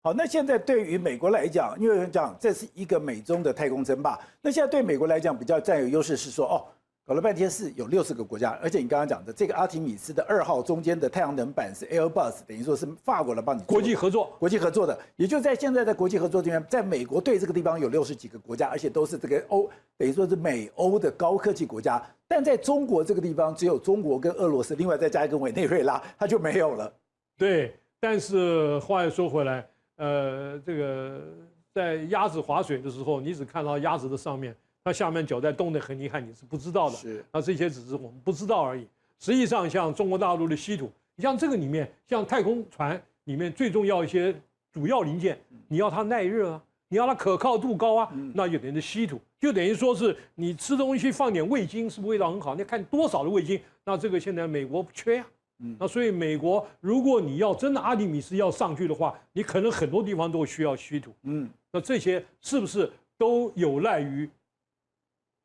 好，那现在对于美国来讲，因为有人讲这是一个美中的太空争霸，那现在对美国来讲比较占有优势是说，哦，搞了半天是有60个国家，而且你刚刚讲的这个阿提米斯的2号中间的太阳能板是 Airbus， 等于说是法国来帮你国际合作的，也就在现在的国际合作这边，在美国对这个地方有60几个国家，而且都是这个等于说是美欧的高科技国家，但在中国这个地方只有中国跟俄罗斯，另外再加一个委内瑞拉，它就没有了。对，但是话又说回来。这个在鸭子划水的时候，你只看到鸭子的上面，它下面脚在动得很厉害，你是不知道的。是，那这些只是我们不知道而已。实际上，像中国大陆的稀土，你像这个里面，像太空船里面最重要一些主要零件，你要它耐热啊，你要它可靠度高啊，那就等于稀土，就等于说是你吃东西放点味精，是不是味道很好？你看多少的味精，那这个现在美国不缺呀。那所以美国，如果你要真的阿提米斯要上去的话，你可能很多地方都需要稀土。那这些是不是都有赖于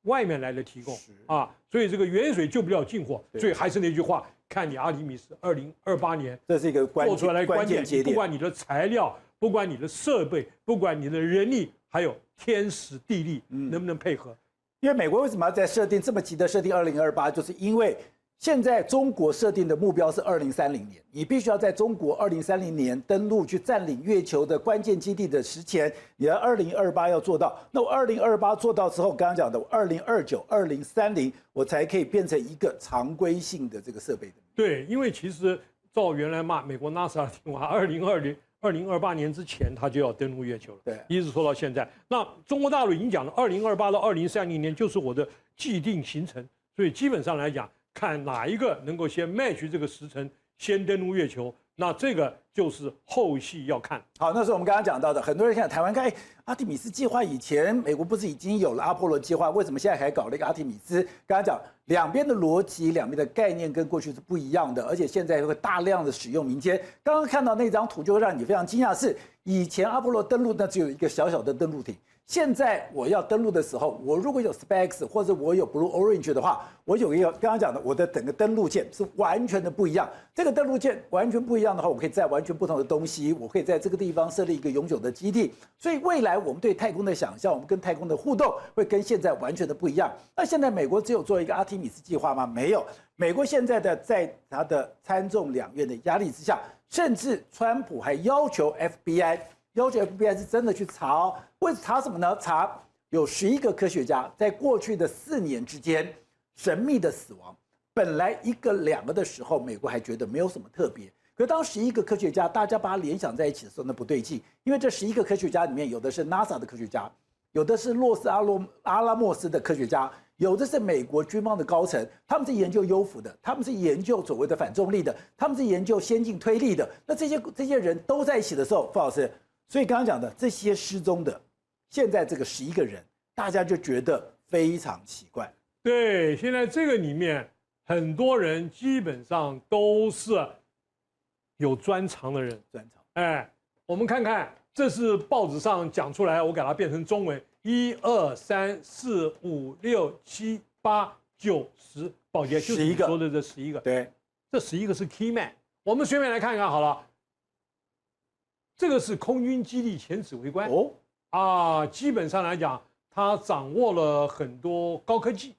外面来的提供啊？所以这个远水救不了近火。所以还是那句话，看你阿提米斯2028年这是一个做出来关键节点。不管你的材料，不管你的设备，不管你的人力，还有天时地利，能不能配合？因为美国为什么要在设定这么急的设定2028，就是因为现在中国设定的目标是2030年，你必须要在中国2030年登陆去占领月球的关键基地的时前，你要2028要做到。那我2028做到之后，刚刚讲的2029、2030，我才可以变成一个常规性的这个设备的。对，因为其实照原来美国 NASA 的计划，2028年之前它就要登陆月球了，对，一直说到现在。那中国大陆已经讲了，2028到2030年就是我的既定行程，所以基本上来讲。看哪一个能够先 match 这个时辰，先登陆月球，那这个就是后续要看。好，那是我们刚刚讲到的，很多人看台湾看，阿提米斯计划以前美国不是已经有了阿波罗计划，为什么现在还搞了一个阿提米斯？刚刚讲两边的逻辑、两边的概念跟过去是不一样的，而且现在会大量的使用民间。刚刚看到那张图，就会让你非常惊讶，是以前阿波罗登陆那只有一个小小的登陆艇。现在我要登陆的时候，我如果有 SpaceX 或者我有 Blue Origin 的话，我有一个刚刚讲的，我的整个登陆舰是完全的不一样。这个登陆舰完全不一样的话，我可以载完全不同的东西，我可以在这个地方设立一个永久的基地。所以未来我们对太空的想象，我们跟太空的互动会跟现在完全的不一样。那现在美国只有做一个阿提米斯计划吗？没有，美国现在的在他的参众两院的压力之下，甚至川普还要求 FBI 是真的去查哦，为查什么呢？查有11个科学家在过去的4年之间神秘的死亡。本来1个2个的时候，美国还觉得没有什么特别，可当11个科学家大家把它联想在一起的时候，那不对劲，因为这11个科学家里面有的是 NASA 的科学家，有的是洛斯阿拉莫斯的科学家，有的是美国军方的高层，他们是研究幽浮的，他们是研究所谓的反重力的，他们是研究先进推力的。那这些人都在一起的时候，傅老师。所以刚刚讲的这些失踪的，现在这个11个人，大家就觉得非常奇怪。对，现在这个里面很多人基本上都是有专长的人。我们看看，这是报纸上讲出来，我给它变成中文：1、2、3、4、5、6、7、8、9、10，宝杰就是你说的这11个。对，这11个是 key man。我们随便来看看好了。这个是空军基地前指挥官基本上来讲，他掌握了很多高科技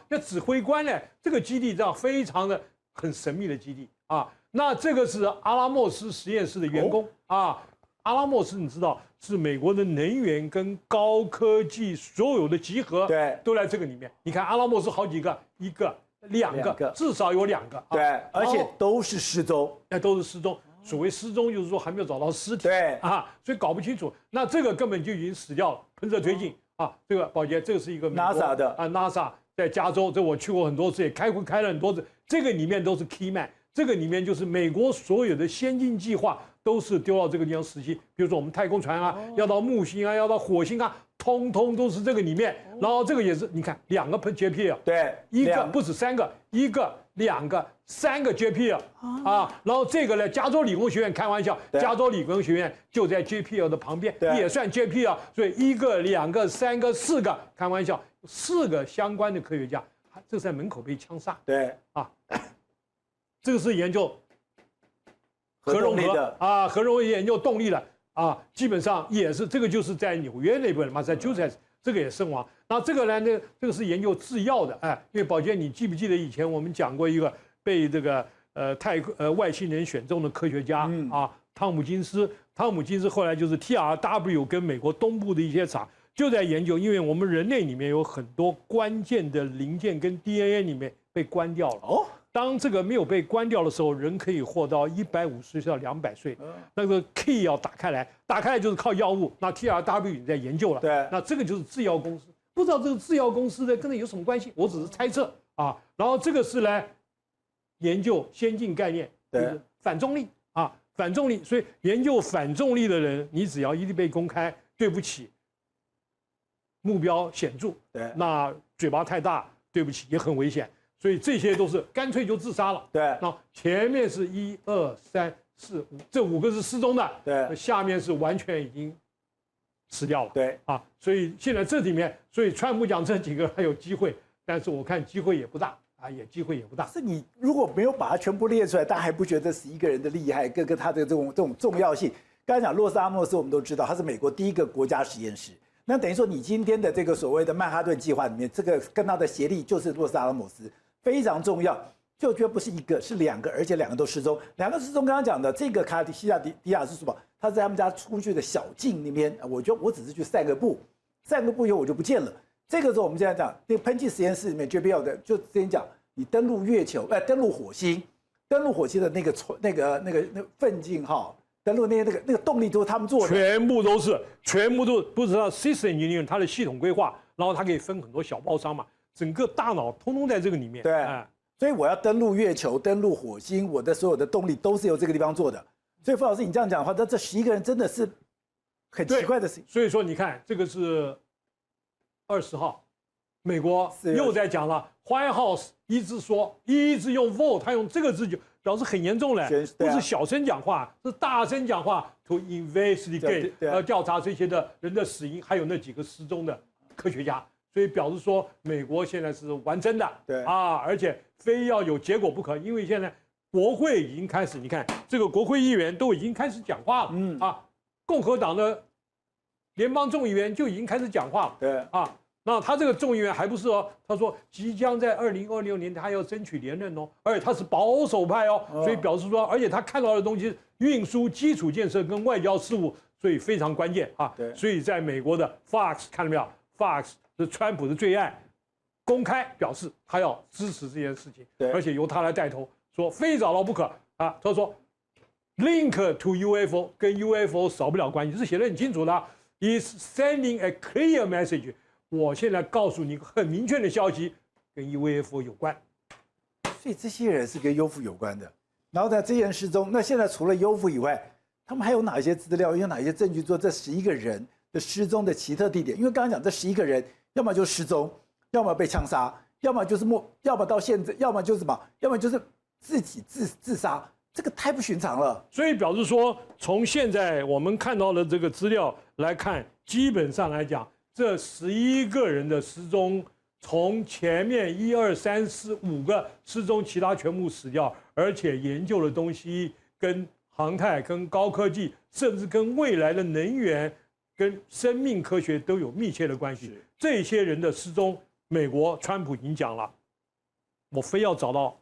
那指挥官呢，这个基地这样非常的很神秘的基地那这个是阿拉莫斯实验室的员工阿拉莫斯你知道是美国的能源跟高科技所有的集合，对，都在这个里面。你看阿拉莫斯好几个，1个、2个，至少有2个对，而且都是失踪，都是失踪。所谓失踪，就是说还没有找到尸体，对所以搞不清楚。那这个根本就已经死掉了，喷射推进这个宝杰，这个是一个 NASA 的NASA 在加州，这我去过很多次，也开会开了很多次。这个里面都是 key man， 这个里面就是美国所有的先进计划都是丢到这个地方实习。比如说我们太空船要到木星要到火星通通都是这个里面。然后这个也是，你看2个JPL，对，1个不止3个，1个、2个、3个 JPL 然后这个呢，加州理工学院开玩笑，加州理工学院就在 JPL 的旁边，也算 JPL， 所以1个、2个、3个、4个，开玩笑，4个相关的科学家，这是在门口被枪杀，对这个是研究核融合核融合研究动力的。基本上也是这个就是在纽约那边Massachusetts 这个也身亡。那这个呢，这个是研究制药的，因为宝剑，你记不记得以前我们讲过一个被这个外星人选中的科学家汤姆金斯后来就是 TRW 跟美国东部的一些厂就在研究，因为我们人类里面有很多关键的零件跟 DNA 里面被关掉了。当这个没有被关掉的时候，人可以活到150岁到200岁。那个 key 要打开来就是靠药物。那 TRW 已经在研究了。对，那这个就是制药公司，不知道这个制药公司的跟它有什么关系，我只是猜测啊。然后这个是来研究先进概念，对，反重力反重力。所以研究反重力的人，你只要一被公开，对不起，目标显著，对，那嘴巴太大，对不起，也很危险。所以这些都是干脆就自杀了。对，那前面是1、2、3、4、5，这5个是失踪的。对，下面是完全已经死掉了。对，所以现在这里面，所以川普讲这几个还有机会，但是我看机会也不大机会也不大。是你如果没有把它全部列出来，大家还不觉得11个人的厉害，跟他的这种重要性。刚才讲洛斯阿莫斯，我们都知道他是美国第一个国家实验室。那等于说，你今天的这个所谓的曼哈顿计划里面，这个跟他的协力就是洛斯阿拉莫斯。非常重要，就觉得不是一个，是2个，而且2个都失踪。2个失踪，刚刚讲的这个卡西亚迪亚是什么？他在他们家出去的小径那边，我觉得我只是去散个步以后我就不见了。这个时候我们现在讲，那个喷气实验室里面 JPL 的，就之前讲，你登陆月球，登陆火星的那个奋进号，登陆那个动力都是他们做的，全部都不知道 system engineer 它的系统规划，然后它可以分很多小包商嘛。整个大脑通通在这个里面。对，所以我要登陆月球、登陆火星，我的所有的动力都是由这个地方做的。所以傅老师，你这样讲的话，那这11个人真的是很奇怪的事情。所以说，你看这个是20号，美国又在讲了 ，White House 一直用 vote， 他用这个字就表示很严重了，不是小声讲话，是大声讲话 ，to investigate， 要调查这些的人的死因，还有那几个失踪的科学家。所以表示说，美国现在是玩真的，对而且非要有结果不可，因为现在国会已经开始，你看这个国会议员都已经开始讲话了，共和党的联邦众议员就已经开始讲话了，对那他这个众议员还不是他说即将在2026年他要争取连任而且他是保守派所以表示说，而且他看到的东西运输、基础建设跟外交事务，所以非常关键对，所以在美国的 Fox 看到没有 ？Fox 是川普的最爱，公开表示他要支持这件事情，而且由他来带头，说非找到不可他说 link to UFO 跟 UFO 少不了关系，是写得很清楚的。Is sending a clear message。我现在告诉你一个很明确的消息，跟 UFO 有关。所以这些人是跟 UFO 有关的。然后在这件事中，那现在除了 UFO 以外，他们还有哪些资料，有哪些证据做这11个人的失踪的奇特地点？因为刚刚讲这11个人。要么就失踪，要么被枪杀，要么就是要么到现在，要么就是什么，要么就是自己自杀，这个太不寻常了。所以表示说，从现在我们看到的这个资料来看，基本上来讲，这11个人的失踪，从前面1、2、3、4、5个失踪，其他全部死掉，而且研究的东西跟航太、跟高科技，甚至跟未来的能源。跟生命科学都有密切的关系。这些人的失踪，美国川普已经讲了，我非要找到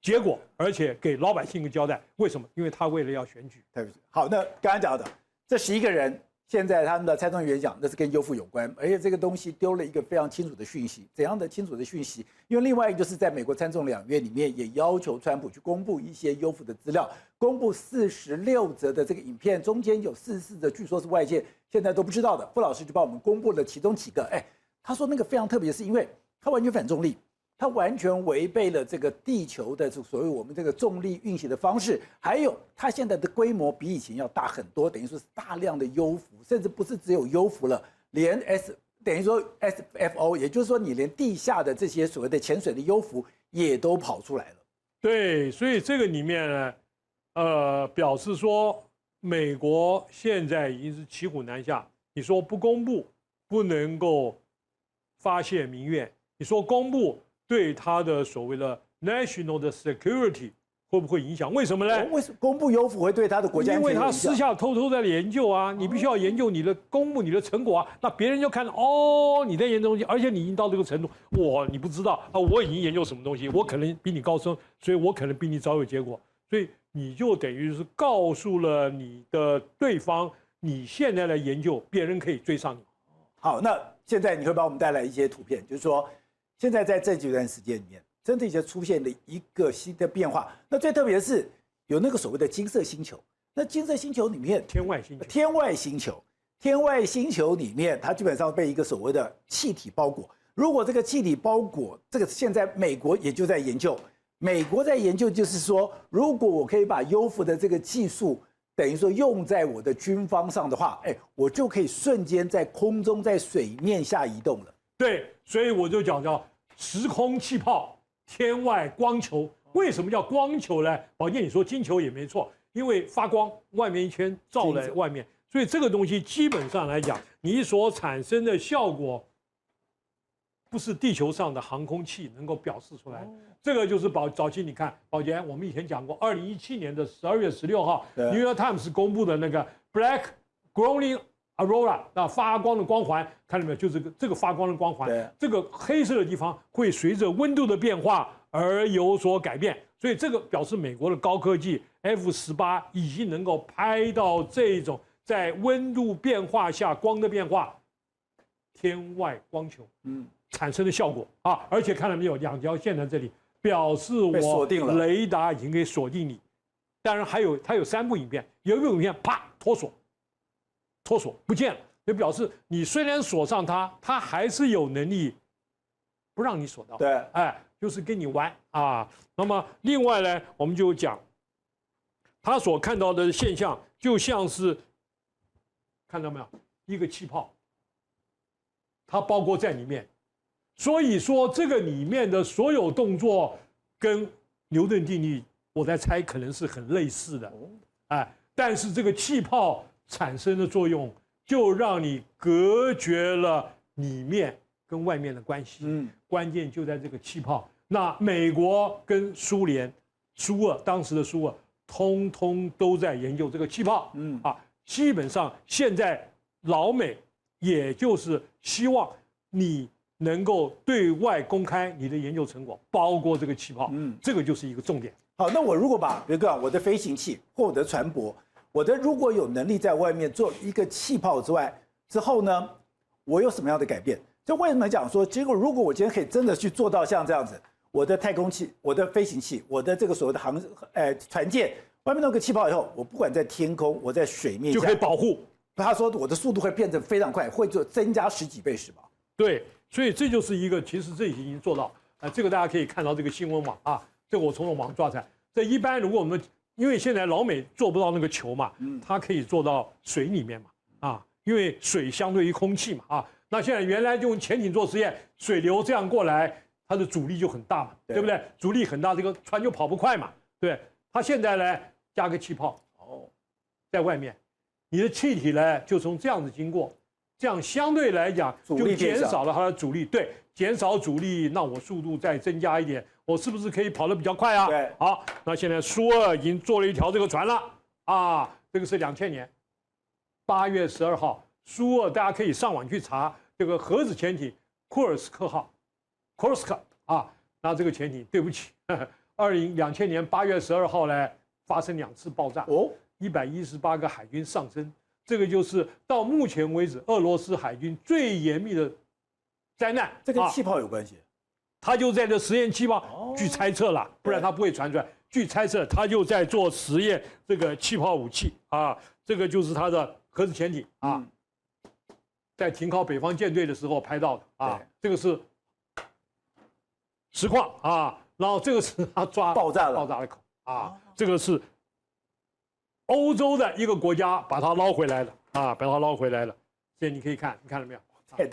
结果，而且给老百姓一个交代。为什么？因为他为了要选举。对不起。好，那刚刚讲的这11个人，现在他们的蔡中元讲，那是跟 UFO 有关，而且这个东西丢了一个非常清楚的讯息。怎样的清楚的讯息？因为另外一个就是在美国参众两院里面也要求川普去公布一些 UFO 的资料，公布46则的这个影片，中间有44则据说是外界现在都不知道的。傅老师就帮我们公布了其中几个。他说那个非常特别，是因为他完全反重力。它完全违背了这个地球的所谓我们这个重力运行的方式，还有它现在的规模比以前要大很多，等于说是大量的幽浮，甚至不是只有幽浮了，连等于说 SFO， 也就是说你连地下的这些所谓的潜水的幽浮也都跑出来了。对，所以这个里面呢，表示说美国现在已经是骑虎难下。你说不公布，不能够发泄民怨；你说公布，对他的所谓的 national 的 security，会不会影响？为什么呢？为什么公布优抚会对他的国家安全有影响？因为他私下偷偷在研究啊，你必须要研究你的公布你的成果啊，那别人就看哦你在研究东西，而且你已经到这个程度，你不知道啊，我已经研究什么东西，我可能比你高深，所以我可能比你早有结果，所以你就等于是告诉了你的对方，你现在的研究，别人可以追上你。好，那现在你会帮我们带来一些图片，就是说现在在这几段时间里面，真的已经出现了一个新的变化。那最特别的是有那个所谓的金色星球，那金色星球里面，天外星球里面，它基本上被一个所谓的气体包裹。如果这个气体包裹，这个现在美国也就在研究，就是说，如果我可以把优抚的这个技术，等于说用在我的军方上的话，我就可以瞬间在空中、在水面下移动了。对，所以我就讲叫时空气泡、天外光球。为什么叫光球呢？宝剑，你说金球也没错，因为发光，外面一圈照在外面，所以这个东西基本上来讲，你所产生的效果，不是地球上的航空器能够表示出来。这个就是早期你看，宝杰，我们以前讲过，2017年的12月16号，New York Times 公布的那个 Black Glowing Aurora， 那发光的光环，看到没有？就是这个发光的光环，这个黑色的地方会随着温度的变化而有所改变，所以这个表示美国的高科技 F-18已经能够拍到这种在温度变化下光的变化，天外光球，产生的效果啊！而且看到没有，两条线在这里。表示我雷达已经给锁定你，当然它有3部影片，有一部影片啪脱锁不见了，就表示你虽然锁上它还是有能力不让你锁到。对，就是跟你玩啊。那么另外呢，我们就讲他所看到的现象，就像是看到没有一个气泡，它包裹在里面。所以说，这个里面的所有动作跟牛顿定律，我在猜可能是很类似的，但是这个气泡产生的作用，就让你隔绝了里面跟外面的关系。关键就在这个气泡。那美国跟当时的苏俄，通通都在研究这个气泡。基本上现在老美也就是希望你能够对外公开你的研究成果，包括这个气泡，这个就是一个重点。好，那我如果把比如说我的飞行器或我的船舶，如果有能力在外面做一个气泡之后呢，我有什么样的改变？就为什么讲说，结果如果我今天可以真的去做到像这样子，我的太空器、我的飞行器、我的这个所谓的船舰外面弄个气泡以后，我不管在天空，我在水面下就可以保护。他说我的速度会变得非常快，会增加10几倍，是吧？对。所以这就是一个，其实这已经做到，这个大家可以看到这个新闻网啊，这个我从网抓出来。这一般如果我们因为现在老美做不到那个球嘛，它可以做到水里面嘛，因为水相对于空气嘛，那现在原来就用潜艇做实验，水流这样过来，它的阻力就很大嘛，对不对？阻力很大，这个船就跑不快嘛，对。它现在呢加个气泡，在外面，你的气体呢就从这样子经过。这样相对来讲就减少了它的阻力，对，减少阻力，那我速度再增加一点，我是不是可以跑得比较快啊？对，好，那现在苏俄已经做了一条这个船了这个是2000年8月12号，苏俄大家可以上网去查这个核子潜艇库尔斯克号 ，Kursk 那这个潜艇对不起，2000年8月12号呢发生2次爆炸，118个海军丧生。这个就是到目前为止俄罗斯海军最严密的灾难。这跟气泡有关系？他就在这实验气泡，据猜测啦，不然他不会传出来。据猜测，他就在做实验这个气泡武器这个就是他的核子潜艇在停靠北方舰队的时候拍到的这个是实况然后这个是他抓爆炸的口这个是。欧洲的一个国家把它捞回来了把它捞回来了。现在你可以看，你看到没有？太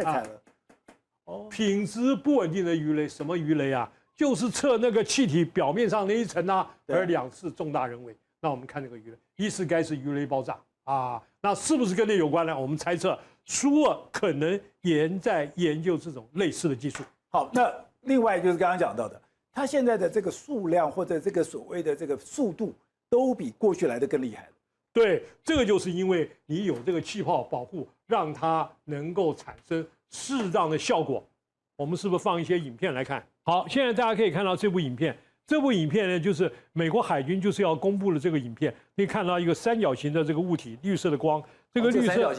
惨了。品质不稳定的鱼雷，什么鱼雷啊？就是测那个气体表面上那一层而2次重大人为。那我们看这个鱼雷，一是该是鱼雷爆炸那是不是跟那有关呢？我们猜测苏俄可能也在研究这种类似的技术。好，那另外就是刚刚讲到的，它现在的这个数量或者这个所谓的这个速度，都比过去来的更厉害了。对，这个就是因为你有这个气泡保护，让它能够产生适当的效果。我们是不是放一些影片来看？好，现在大家可以看到这部影片。这部影片呢，就是美国海军就是要公布的这个影片。可以看到一个三角形的这个物体，绿色的光。这个绿色，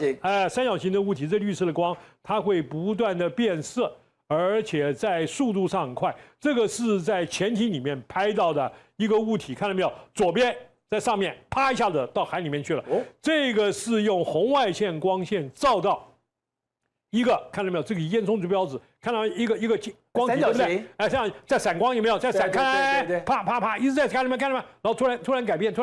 三角形的物体，这绿色的光，它会不断的变色，而且在速度上很快。这个是在潜艇里面拍到的一个物体，看到没有？左边。在上面啪一下子到海里面去了。这个是用红外线光线照到一个，看到没有？这个烟囱指标子，看到一个光体，对不对？哎，这样在闪光有没有？在闪开，啪啪啪，一直在看到没有？看到没有？然后突然改变，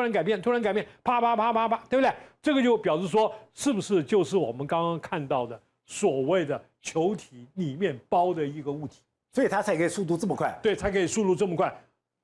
啪啪啪啪啪，对不对？这个就表示说，是不是就是我们刚刚看到的所谓的球体里面包的一个物体？所以它才可以速度这么快。对，才可以速度这么快。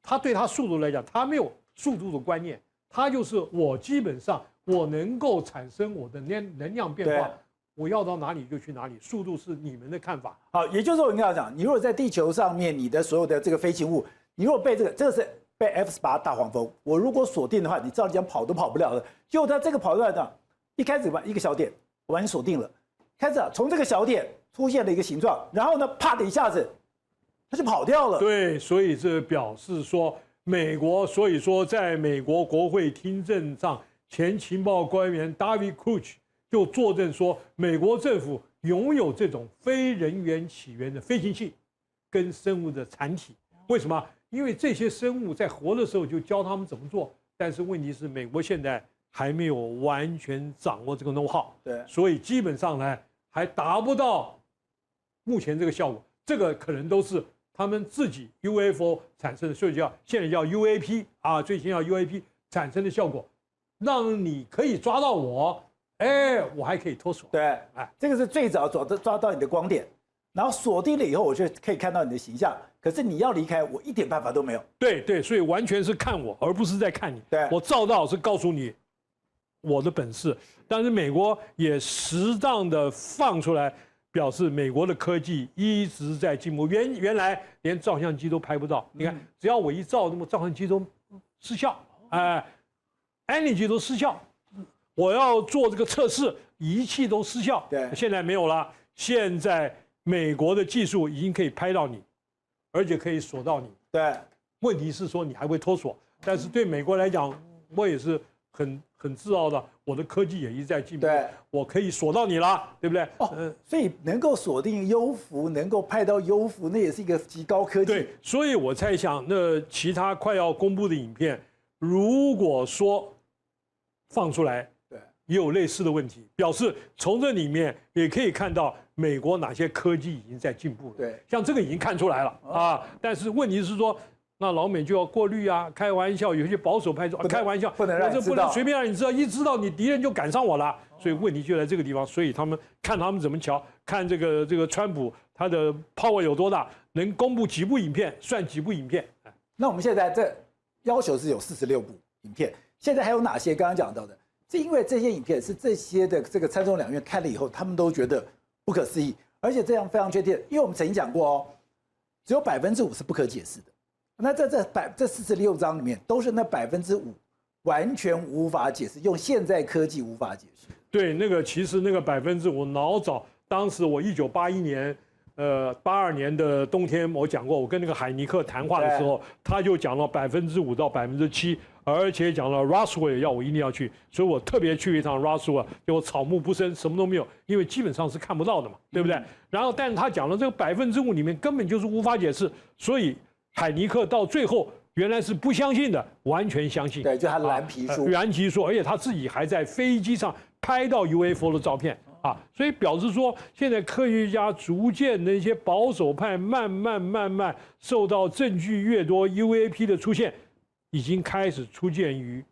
它对它速度来讲，它没有速度的观念。它就是我基本上我能够产生我的能量变化，我要到哪里就去哪里，速度是你们的看法。好，也就是说我跟大家讲，你如果在地球上面，你的所有的这个飞行物，你如果被这个是被 F-18大黄蜂，我如果锁定的话，你照理讲跑都跑不了的。就它这个跑出来的，一开始吧一个小点，我把你锁定了，开始从这个小点出现了一个形状，然后呢，啪的一下子，它就跑掉了。对，所以这表示说。美国，所以说，在美国国会听证上，前情报官员 David Couch 就作证说，美国政府拥有这种非人员起源的飞行器跟生物的残体。为什么？因为这些生物在活的时候就教他们怎么做，但是问题是，美国现在还没有完全掌握这个 know how， 对，所以基本上呢，还达不到目前这个效果。这个可能都是。他们自己 UFO 产生的，所以现在叫 UAP 啊，最新叫 UAP 产生的效果，让你可以抓到我，哎，我还可以脱锁。对，哎，这个是最早抓到你的光点，然后锁定了以后，我就可以看到你的形象。可是你要离开，我一点办法都没有。对，所以完全是看我，而不是在看你。对，我照到是告诉你我的本事，但是美国也适当的放出来。表示美国的科技一直在进步，原来连照相机都拍不到。你看，只要我一照，那么照相机都失效，安机都失效。我要做这个测试，仪器都失效。对，现在没有了。现在美国的技术已经可以拍到你，而且可以锁到你。对，问题是说你还会脱锁，但是对美国来讲，我也是很自傲的，我的科技也一直在进步，对，我可以锁到你了，对不对？所以能够锁定幽浮，能够拍到幽浮，那也是一个极高科技。对，所以我猜想，那其他快要公布的影片，如果说放出来，对，也有类似的问题，表示从这里面也可以看到美国哪些科技已经在进步了。对，像这个已经看出来了啊，但是问题是说。那老美就要过滤啊，开玩笑，有些保守派说开玩笑，不能让你知道，我这不能随便让你知道，一知道你敌人就赶上我了，所以问题就在这个地方。所以他们怎么瞧，看这个川普他的 power 有多大，能公布几部影片算几部影片。那我们现在这要求是有46部影片，现在还有哪些刚刚讲到的？是因为这些影片是这些的这个参众两院看了以后，他们都觉得不可思议，而且这样非常确定，因为我们曾经讲过哦，只有5%是不可解释的。那这46章里面都是那5%完全无法解释，用现在科技无法解释。对，那个其实那个5%老早，当时我1981年，82年的冬天，我讲过，我跟那个海尼克谈话的时候，他就讲了5%到7%，而且讲了 Roswell 要我一定要去，所以我特别去一趟 Roswell， 结果草木不生，什么都没有，因为基本上是看不到的嘛，对不对？然后，但是他讲了这个5%里面根本就是无法解释，所以。海尼克到最后原来是不相信的，完全相信。对，就他的蓝皮书。蓝皮书，而且他自己还在飞机上拍到 UFO 的照片啊，所以表示说，现在科学家逐渐的一些保守派慢慢受到证据越多 ，UAP 的出现已经开始出现于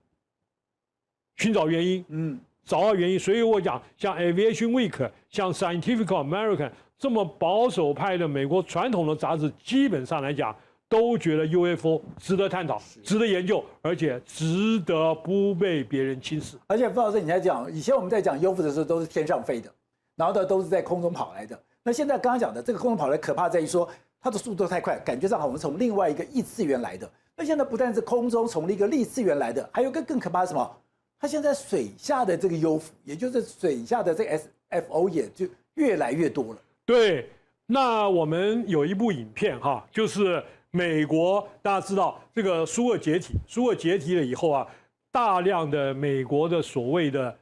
寻找原因，找到原因。所以我讲，像 Aviation Week， 像 Scientific American 这么保守派的美国传统的杂志，基本上来讲。都觉得 UFO 值得探讨、值得研究，而且值得不被别人轻视。而且傅老师，你在讲以前我们在讲 UFO 的时候，都是天上飞的，然后呢都是在空中跑来的。那现在刚刚讲的这个空中跑来，可怕在于说它的速度太快，感觉上好像从另外一个异次元来的。那现在不但是空中从一个异次元来的，还有个更可怕的什么？它现在水下的这个幽浮，也就是水下的这个 SFO 也就越来越多了。对，那我们有一部影片哈，就是美国大家知道这个苏俄解体，苏俄解体了以后啊，大量的美国的所谓的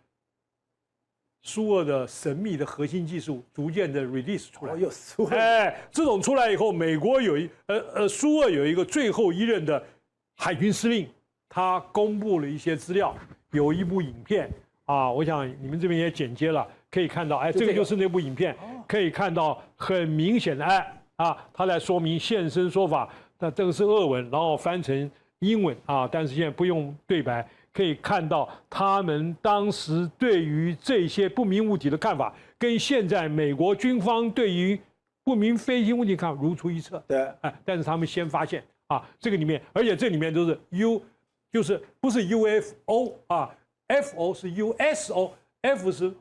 苏俄的神秘的核心技术逐渐的 release 出来。有苏俄，这种出来以后，美国苏俄有一个最后一任的海军司令，他公布了一些资料，有一部影片啊，我想你们这边也剪接了，可以看到，这个就是那部影片，可以看到很明显的，他来说明现身说法，那这个是俄文，然后翻成英文啊，但是现在不用对白。可以看到他们当时对于这些不明物体的看法，跟现在美国军方对于不明飞行物体看法如出一辙。对，但是他们先发现这个里面，而且这里面都是 就是不是 UFO FO 是 USO，F 是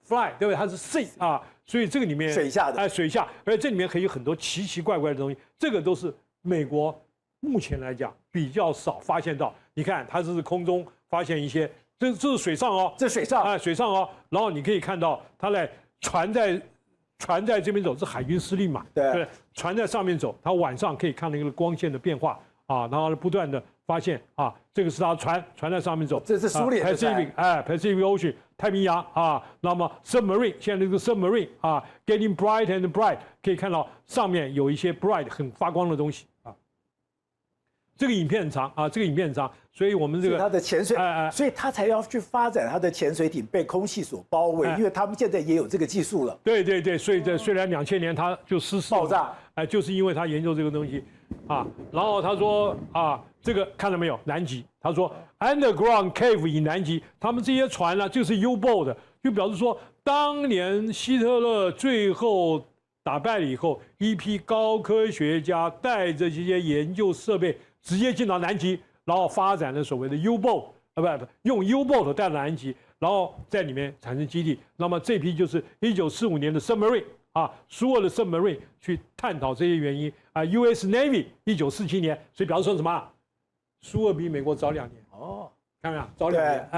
fly， 对不对？它是 sea 所以这个里面水下的，水下，而且这里面可以有很多奇奇怪怪的东西，这个都是美国目前来讲比较少发现到。你看，它这是空中发现一些，这是水上哦，这水上水上哦，然后你可以看到它在船在这边走，是海军司令嘛，对，船在上面走，它晚上可以看到一个光线的变化然后不断的发现这个是他船在上面走，这是苏联的船Pacific Ocean 太平洋那么 submarine 现在这个 submarine getting bright and bright 可以看到上面有一些 bright 很发光的东西这个影片很长这个影片很长，所以我们这个它的潜水，所以他才要去发展他的潜水艇被空气所包围，因为他们现在也有这个技术了。对，所以虽然2000年他就失事爆炸，就是因为他研究这个东西然后他说这个看到没有？南极，他说 underground cave 以南极，他们这些船呢就是 U-boat 就表示说，当年希特勒最后打败了以后，一批高科学家带着这些研究设备。直接进到南极，然后发展了所谓的 U-boat 不用 U-boat 带到南极，然后在里面产生基地。那么这批就是1945年的 submarine 苏俄的 submarine 去探讨这些原因US Navy 1947年，所以表示说什么？苏俄比美国早2年看到没有？早2年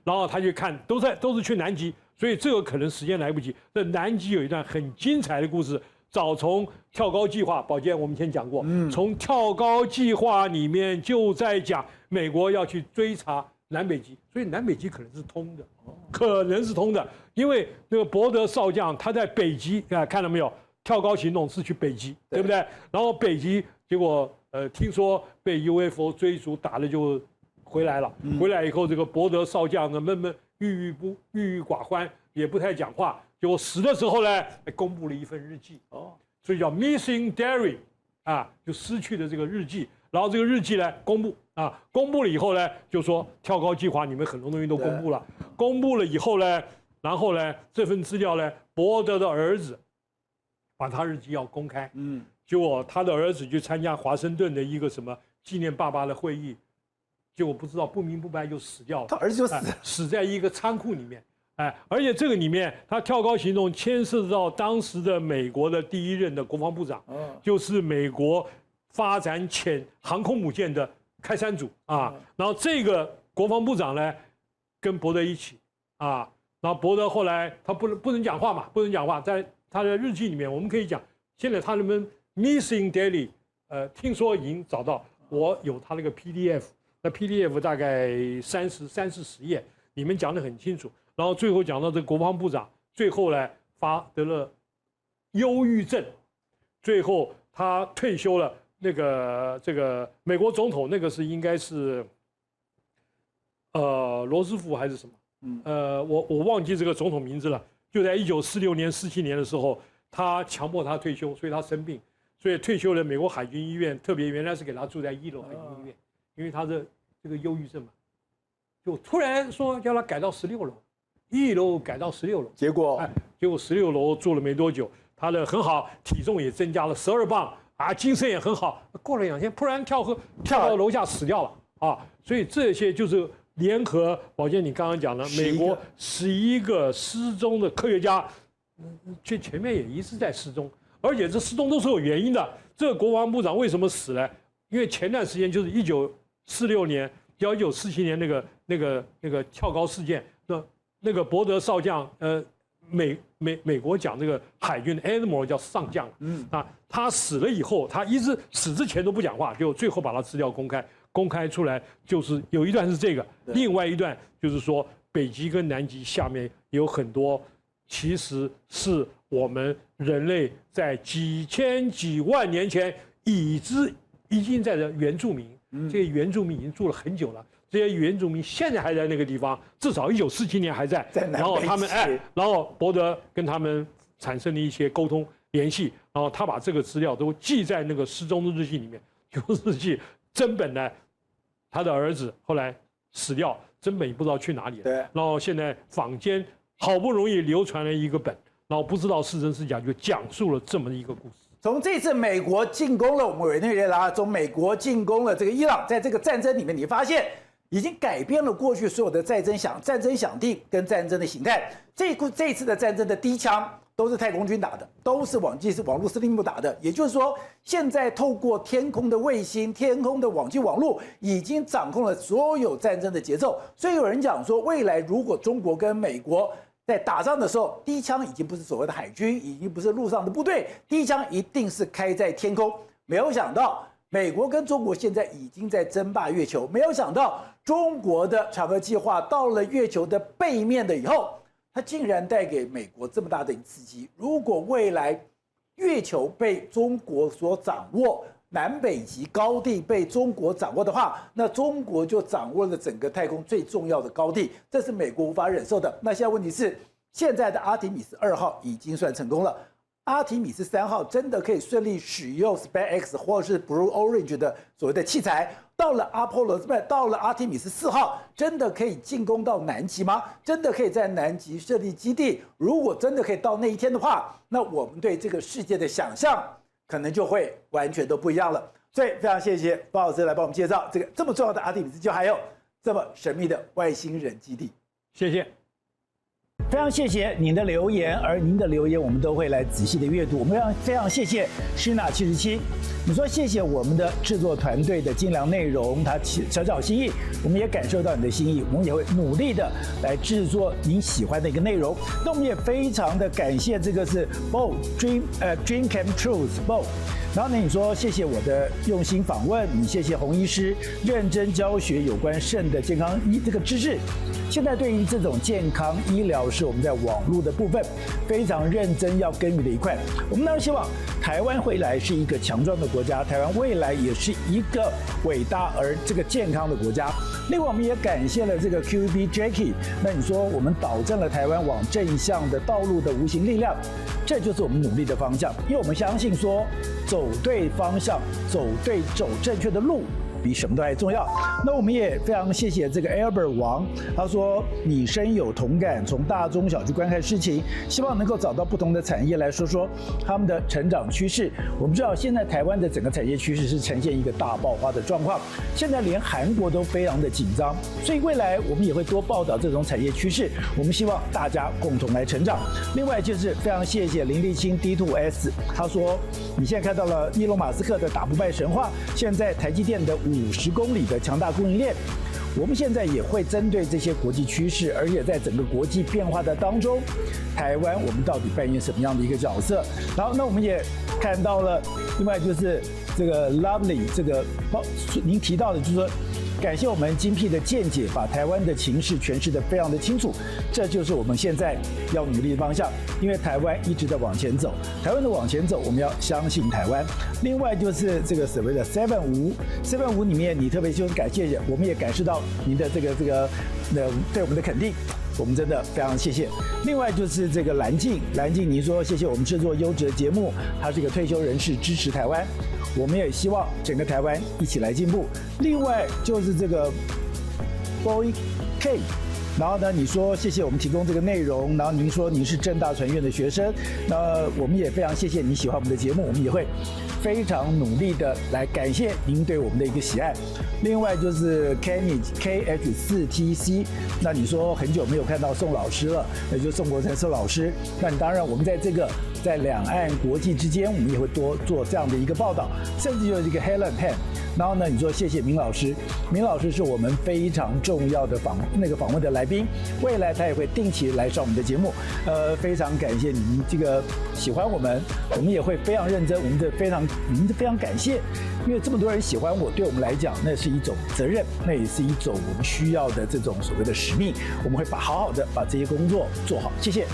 然后他去看都是去南极，所以这个可能时间来不及。这南极有一段很精彩的故事。早从跳高计划，宝剑我们以前讲过，从跳高计划里面就在讲美国要去追查南北极，所以南北极可能是通的，可能是通的，因为那个伯德少将他在北极看到没有？跳高行动是去北极，对不对？然后北极结果听说被 UFO 追逐打了就回来了，回来以后这个伯德少将呢闷闷郁郁寡欢，也不太讲话。结果死的时候呢，公布了一份日记所以叫 Missing Diary 就失去的这个日记。然后这个日记呢公布公布了以后呢，就说跳高计划你们很多东西都公布了，公布了以后呢，然后呢这份资料呢，伯德的儿子把他日记要公开，结果他的儿子去参加华盛顿的一个什么纪念爸爸的会议，结果不知道不明不白就死掉了，他儿子就死在一个仓库里面。而且这个里面，他跳高行动牵涉到当时的美国的第一任的国防部长，就是美国发展潜航空母舰的开山祖然后这个国防部长呢，跟伯德一起然后伯德后来他不能讲话嘛，不能讲话，在他的日记里面，我们可以讲，现在他们 Missing Daily，听说已经找到，我有他那个 PDF， 那 PDF 大概30-40页，里面讲得很清楚。然后最后讲到这个国防部长，最后呢得了忧郁症，最后他退休了。这个美国总统那个是应该是罗斯福还是什么？我忘记这个总统名字了。就在1946年、47年的时候，他强迫他退休，所以他生病，所以退休了。美国海军医院特别原来是给他住在1楼海军医院，因为他的这个忧郁症嘛，就突然说叫他改到16楼。1楼改到16楼，结果16楼住了没多久，他的很好，体重也增加了12磅精神也很好。过了2天，突然跳到楼下死掉了所以这些就是联合宝剑你刚刚讲的，美国11个失踪的科学家，这前面也一直在失踪，而且这失踪都是有原因的。这个国防部长为什么死了？因为前段时间就是1946年到1947年那个跳高事件，那个伯德少将，美国讲这个海军的 admiral 叫上将，他死了以后，他一直死之前都不讲话，就最后把他资料公开出来，就是有一段是这个，另外一段就是说北极跟南极下面有很多，其实是我们人类在几千几万年前已经在的原住民，这些原住民已经住了很久了。这些原住民现在还在那个地方，至少1947年还在。然后他们然后伯德跟他们产生了一些沟通联系，然后他把这个资料都记在那个失踪的日记里面。日记真本呢，他的儿子后来死掉，真本也不知道去哪里了。对。然后现在坊间好不容易流传了一个本，然后不知道是真是假，就讲述了这么一个故事。从这次美国进攻了我们委内瑞拉，从美国进攻了这个伊朗，在这个战争里面，你发现已经改变了过去所有的战争想定跟战争的形态。这一次的战争的第一枪都是太空军打的，都是网络司令部打的。也就是说，现在透过天空的卫星、天空的网际网络，已经掌控了所有战争的节奏。所以有人讲说，未来如果中国跟美国在打仗的时候，第一枪已经不是所谓的海军，已经不是陆上的部队，第一枪一定是开在天空。没有想到，美国跟中国现在已经在争霸月球。没有想到，中国的嫦娥计划到了月球的背面的以后，它竟然带给美国这么大的刺激。如果未来月球被中国所掌握，南北极高地被中国掌握的话，那中国就掌握了整个太空最重要的高地，这是美国无法忍受的。那现在问题是，现在的阿提米斯2号已经算成功了，阿提米斯3号真的可以顺利使用 SpaceX 或者是 Blue Origin 的所谓的器材，到了阿提米斯4号，真的可以进攻到南极吗？真的可以在南极设立基地？如果真的可以到那一天的话，那我们对这个世界的想象可能就会完全都不一样了。所以非常谢谢包老师来帮我们介绍这个这么重要的阿提米斯，就还有这么神秘的外星人基地。谢谢。非常谢谢您的留言，而您的留言我们都会来仔细的阅读。我们非常谢谢施娜77，你说谢谢我们的制作团队的精良内容，他小小心意，我们也感受到你的心意，我们也会努力的来制作您喜欢的一个内容。那我们也非常的感谢这个是 Bo Dream Came True Bo。然后呢，你说谢谢我的用心访问，你谢谢洪医师认真教学有关肾的健康这个知识。现在对于这种健康医疗是我们在网络的部分非常认真要耕耘的一块。我们当然希望台湾未来是一个强壮的国家，台湾未来也是一个伟大而这个健康的国家。另外，我们也感谢了这个 QB Jackie。那你说我们导正了台湾往正向的道路的无形力量，这就是我们努力的方向。因为我们相信说，走对方向，走正确的路，比什么都还重要。那我们也非常谢谢这个 Albert 王，他说你深有同感，从大中小去观看事情，希望能够找到不同的产业来说说他们的成长趋势。我们知道现在台湾的整个产业趋势是呈现一个大爆发的状况，现在连韩国都非常的紧张，所以未来我们也会多报道这种产业趋势。我们希望大家共同来成长。另外就是非常谢谢林立清 D2S， 他说你现在看到了伊隆马斯克的打不败神话，现在台积电的50公里的强大供应链，我们现在也会针对这些国际趋势，而且在整个国际变化的当中，台湾我们到底扮演什么样的一个角色？然后，那我们也看到了，另外就是这个 Lovely 这个您提到的，就是说感谢我们精辟的见解，把台湾的情势诠释得非常的清楚，这就是我们现在要努力的方向。因为台湾一直在往前走，台湾的往前走，我们要相信台湾。另外就是这个所谓的755里面，你特别就是感谢，我们也感受到您的这个对我们的肯定。我们真的非常谢谢。另外就是这个蓝静，你说谢谢我们制作优质的节目，他是一个退休人士，支持台湾，我们也希望整个台湾一起来进步。另外就是这个 Boy K，然后呢，你说谢谢我们提供这个内容，然后您说您是政大传院的学生，那我们也非常谢谢你喜欢我们的节目，我们也会非常努力的来感谢您对我们的一个喜爱。另外就是 Kenny KH4TC， 那你说很久没有看到宋老师了，那就宋国成宋老师。那你当然我们在两岸国际之间，我们也会多做这样的一个报道，甚至就是一个 Helen Pan。然后呢，你说谢谢明老师，明老师是我们非常重要的访问的来宾，未来他也会定期来上我们的节目。非常感谢你们这个喜欢我们也会非常认真，我们非常感谢，因为这么多人喜欢我，对我们来讲那是一种责任，那也是一种我们需要的这种所谓的使命，我们会好好的把这些工作做好，谢谢。